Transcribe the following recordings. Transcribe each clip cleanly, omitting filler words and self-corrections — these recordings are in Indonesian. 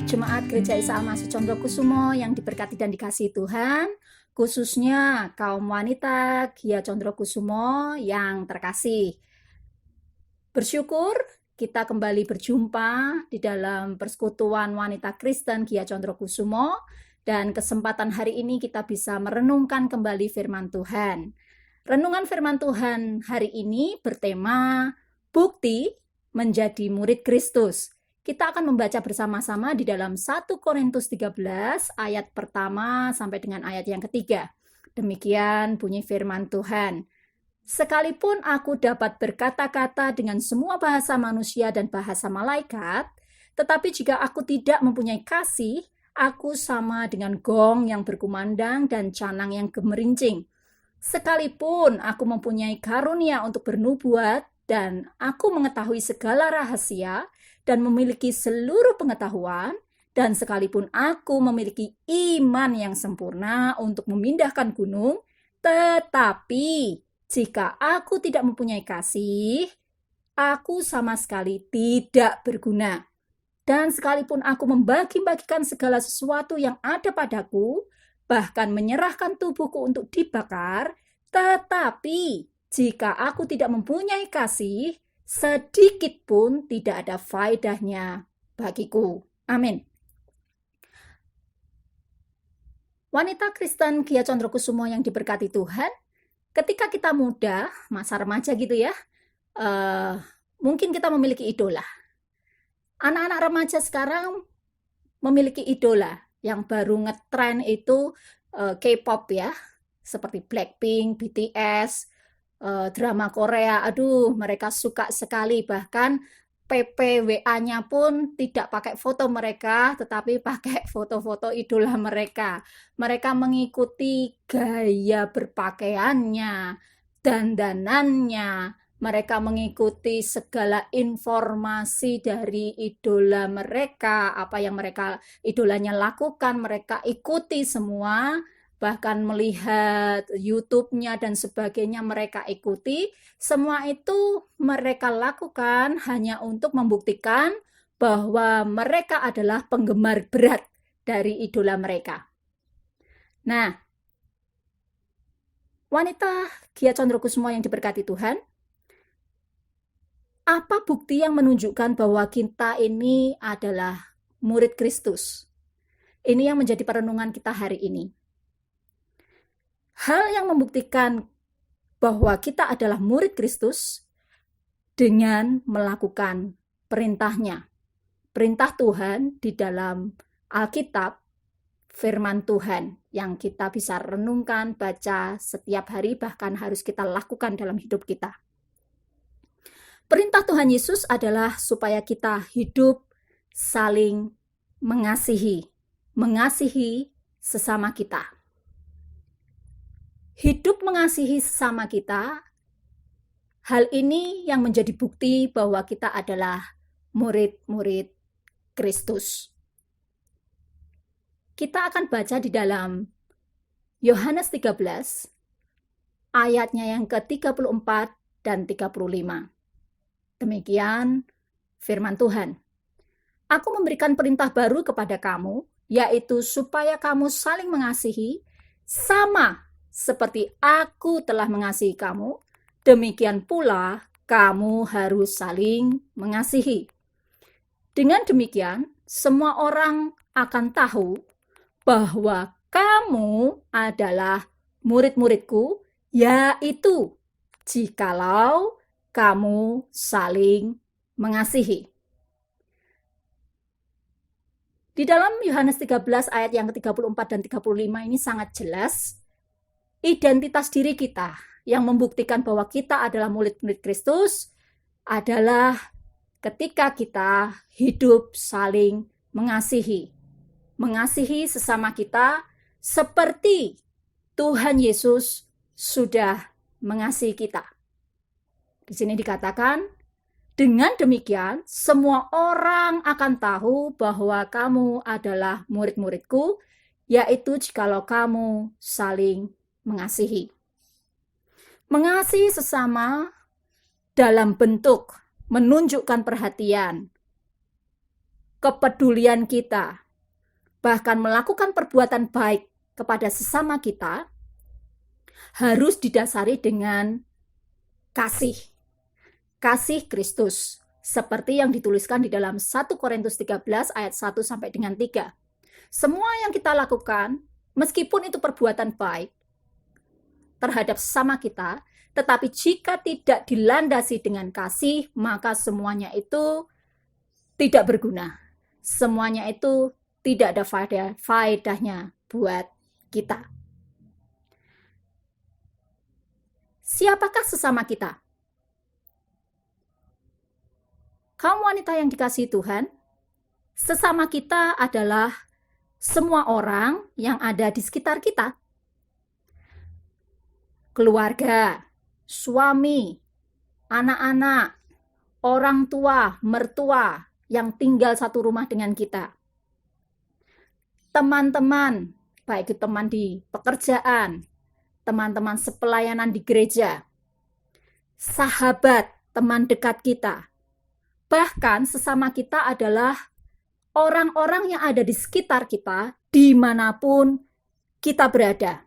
Jemaat Gereja Isa Al-Masih Condrokusumo yang diberkati dan dikasihi Tuhan, khususnya kaum wanita Gia Condrokusumo yang terkasih. Bersyukur kita kembali berjumpa di dalam persekutuan wanita Kristen Gia Condrokusumo, dan kesempatan hari ini kita bisa merenungkan kembali firman Tuhan. Renungan firman Tuhan hari ini bertema bukti menjadi murid Kristus. Kita akan membaca bersama-sama di dalam 1 Korintus 13 ayat pertama sampai dengan ayat yang ketiga. Demikian bunyi firman Tuhan. Sekalipun aku dapat berkata-kata dengan semua bahasa manusia dan bahasa malaikat, tetapi jika aku tidak mempunyai kasih, aku sama dengan gong yang berkumandang dan canang yang gemerincing. Sekalipun aku mempunyai karunia untuk bernubuat dan aku mengetahui segala rahasia dan memiliki seluruh pengetahuan, dan sekalipun aku memiliki iman yang sempurna untuk memindahkan gunung, tetapi jika aku tidak mempunyai kasih, aku sama sekali tidak berguna. Dan sekalipun aku membagi-bagikan segala sesuatu yang ada padaku, bahkan menyerahkan tubuhku untuk dibakar, tetapi jika aku tidak mempunyai kasih, sedikit pun tidak ada faedahnya bagiku. Amin. Wanita Kristen Gia Condrokusumo yang diberkati Tuhan, ketika kita muda, masa remaja gitu ya, mungkin kita memiliki idola. Anak-anak remaja sekarang memiliki idola. Yang baru ngetren itu K-pop ya, seperti Blackpink, BTS, drama Korea. Aduh, mereka suka sekali. Bahkan PPWA-nya pun tidak pakai foto mereka, tetapi pakai foto-foto idola mereka. Mereka mengikuti gaya berpakaiannya, dandanannya. Mereka mengikuti segala informasi dari idola mereka, apa yang mereka idolanya lakukan, mereka ikuti semua. Bahkan melihat YouTube-nya dan sebagainya mereka ikuti. Semua itu mereka lakukan hanya untuk membuktikan bahwa mereka adalah penggemar berat dari idola mereka. Nah, wanita Gia Condrokusumo yang diberkati Tuhan, apa bukti yang menunjukkan bahwa kita ini adalah murid Kristus? Ini yang menjadi perenungan kita hari ini. Hal yang membuktikan bahwa kita adalah murid Kristus dengan melakukan perintahnya. Perintah Tuhan di dalam Alkitab, firman Tuhan yang kita bisa renungkan, baca setiap hari, bahkan harus kita lakukan dalam hidup kita. Perintah Tuhan Yesus adalah supaya kita hidup saling mengasihi sesama kita. Hidup mengasihi sesama kita, hal ini yang menjadi bukti bahwa kita adalah murid-murid Kristus. Kita akan baca di dalam Yohanes 13, ayatnya yang ke-34 dan 35. Demikian firman Tuhan. Aku memberikan perintah baru kepada kamu, yaitu supaya kamu saling mengasihi, sama seperti aku telah mengasihi kamu, demikian pula kamu harus saling mengasihi. Dengan demikian, semua orang akan tahu bahwa kamu adalah murid-muridku, yaitu jikalau kamu saling mengasihi. Di dalam Yohanes 13 ayat yang ke-34 dan 35 ini sangat jelas identitas diri kita yang membuktikan bahwa kita adalah murid-murid Kristus adalah ketika kita hidup saling mengasihi. Mengasihi sesama kita seperti Tuhan Yesus sudah mengasihi kita. Di sini dikatakan, dengan demikian semua orang akan tahu bahwa kamu adalah murid-muridku, yaitu jikalau kamu saling mengasihi. Mengasihi sesama dalam bentuk menunjukkan perhatian, kepedulian kita, bahkan melakukan perbuatan baik kepada sesama kita, harus didasari dengan kasih. Kasih Kristus. Seperti yang dituliskan di dalam 1 Korintus 13 ayat 1 sampai dengan 3. Semua yang kita lakukan, meskipun itu perbuatan baik terhadap sesama kita, tetapi jika tidak dilandasi dengan kasih, maka semuanya itu tidak berguna. Semuanya itu tidak ada faedahnya buat kita. Siapakah sesama kita? Kaum wanita yang dikasihi Tuhan, sesama kita adalah semua orang yang ada di sekitar kita. Keluarga, suami, anak-anak, orang tua, mertua yang tinggal satu rumah dengan kita. Teman-teman, baik itu teman di pekerjaan, teman-teman sepelayanan di gereja, sahabat, teman dekat kita. Bahkan sesama kita adalah orang-orang yang ada di sekitar kita, dimanapun kita berada.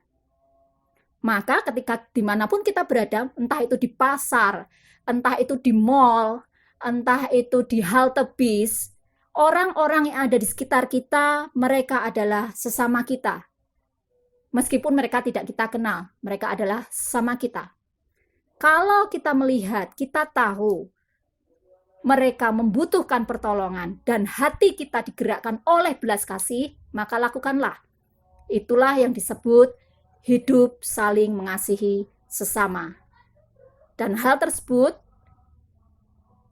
Maka ketika dimanapun kita berada, entah itu di pasar, entah itu di mall, entah itu di halte bis, orang-orang yang ada di sekitar kita, mereka adalah sesama kita. Meskipun mereka tidak kita kenal, mereka adalah sesama kita. Kalau kita melihat, kita tahu mereka membutuhkan pertolongan dan hati kita digerakkan oleh belas kasih, maka lakukanlah. Itulah yang disebut hidup saling mengasihi sesama. Dan hal tersebut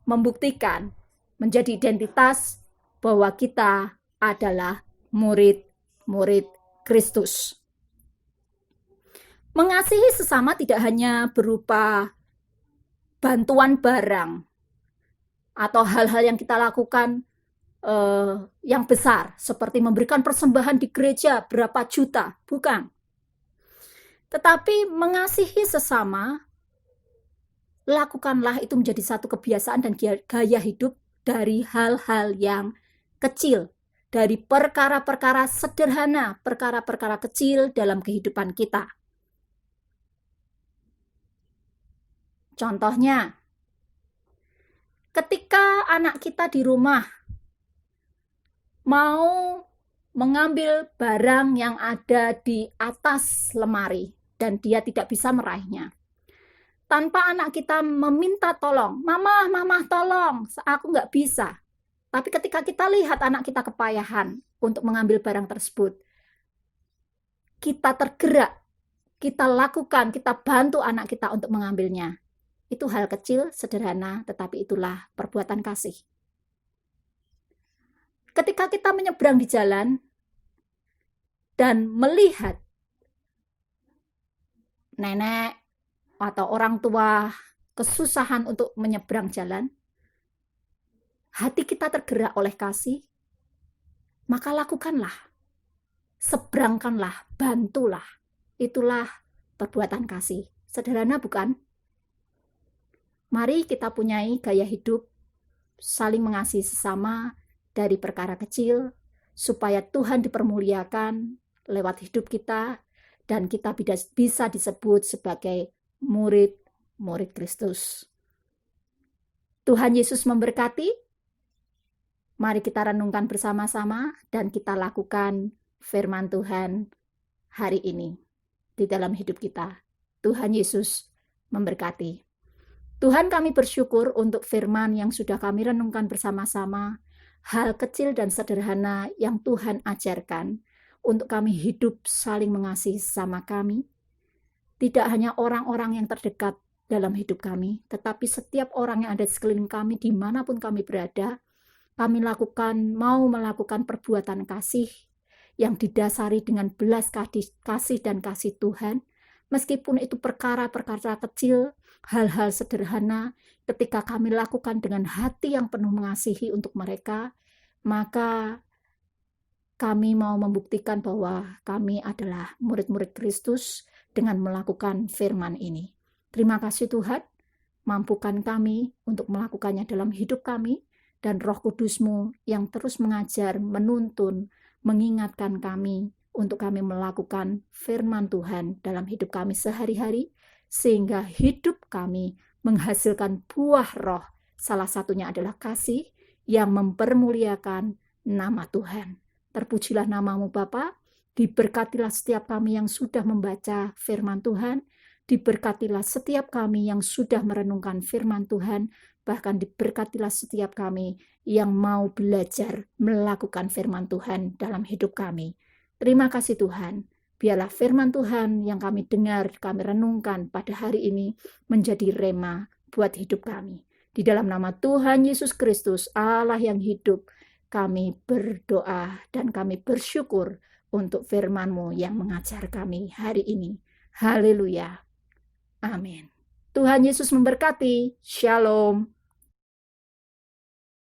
membuktikan menjadi identitas bahwa kita adalah murid-murid Kristus. Mengasihi sesama tidak hanya berupa bantuan barang atau hal-hal yang kita lakukan yang besar, seperti memberikan persembahan di gereja berapa juta, bukan. Tetapi mengasihi sesama, lakukanlah itu menjadi satu kebiasaan dan gaya hidup dari hal-hal yang kecil, dari perkara-perkara sederhana, perkara-perkara kecil dalam kehidupan kita. Contohnya, ketika anak kita di rumah mau mengambil barang yang ada di atas lemari dan dia tidak bisa meraihnya, tanpa anak kita meminta tolong, mama tolong, aku nggak bisa. Tapi ketika kita lihat anak kita kepayahan untuk mengambil barang tersebut, kita tergerak, kita lakukan, kita bantu anak kita untuk mengambilnya. Itu hal kecil, sederhana, tetapi itulah perbuatan kasih. Ketika kita menyeberang di jalan dan melihat nenek atau orang tua kesusahan untuk menyeberang jalan, hati kita tergerak oleh kasih, maka lakukanlah, seberangkanlah, bantulah. Itulah perbuatan kasih. Sederhana bukan? Mari kita punyai gaya hidup saling mengasihi sesama dari perkara kecil, supaya Tuhan dipermuliakan lewat hidup kita, dan kita bisa disebut sebagai murid-murid Kristus. Tuhan Yesus memberkati. Mari kita renungkan bersama-sama dan kita lakukan firman Tuhan hari ini di dalam hidup kita. Tuhan Yesus memberkati. Tuhan, kami bersyukur untuk firman yang sudah kami renungkan bersama-sama, hal kecil dan sederhana yang Tuhan ajarkan untuk kami hidup saling mengasihi sesama kami. Tidak hanya orang-orang yang terdekat dalam hidup kami, tetapi setiap orang yang ada di sekeliling kami, dimanapun kami berada, kami mau melakukan perbuatan kasih yang didasari dengan belas kasih dan kasih Tuhan, meskipun itu perkara-perkara kecil, hal-hal sederhana. Ketika kami lakukan dengan hati yang penuh mengasihi untuk mereka, maka kami mau membuktikan bahwa kami adalah murid-murid Kristus dengan melakukan firman ini. Terima kasih Tuhan, mampukan kami untuk melakukannya dalam hidup kami, dan Roh Kudus-Mu yang terus mengajar, menuntun, mengingatkan kami untuk kami melakukan firman Tuhan dalam hidup kami sehari-hari, sehingga hidup kami menghasilkan buah roh. Salah satunya adalah kasih yang mempermuliakan nama Tuhan. Terpujilah namamu Bapa, diberkatilah setiap kami yang sudah membaca firman Tuhan, diberkatilah setiap kami yang sudah merenungkan firman Tuhan, bahkan diberkatilah setiap kami yang mau belajar melakukan firman Tuhan dalam hidup kami. Terima kasih Tuhan, biarlah firman Tuhan yang kami dengar, kami renungkan pada hari ini menjadi rema buat hidup kami. Di dalam nama Tuhan Yesus Kristus, Allah yang hidup, kami berdoa dan kami bersyukur untuk firman-Mu yang mengajar kami hari ini. Haleluya. Amin. Tuhan Yesus memberkati. Shalom.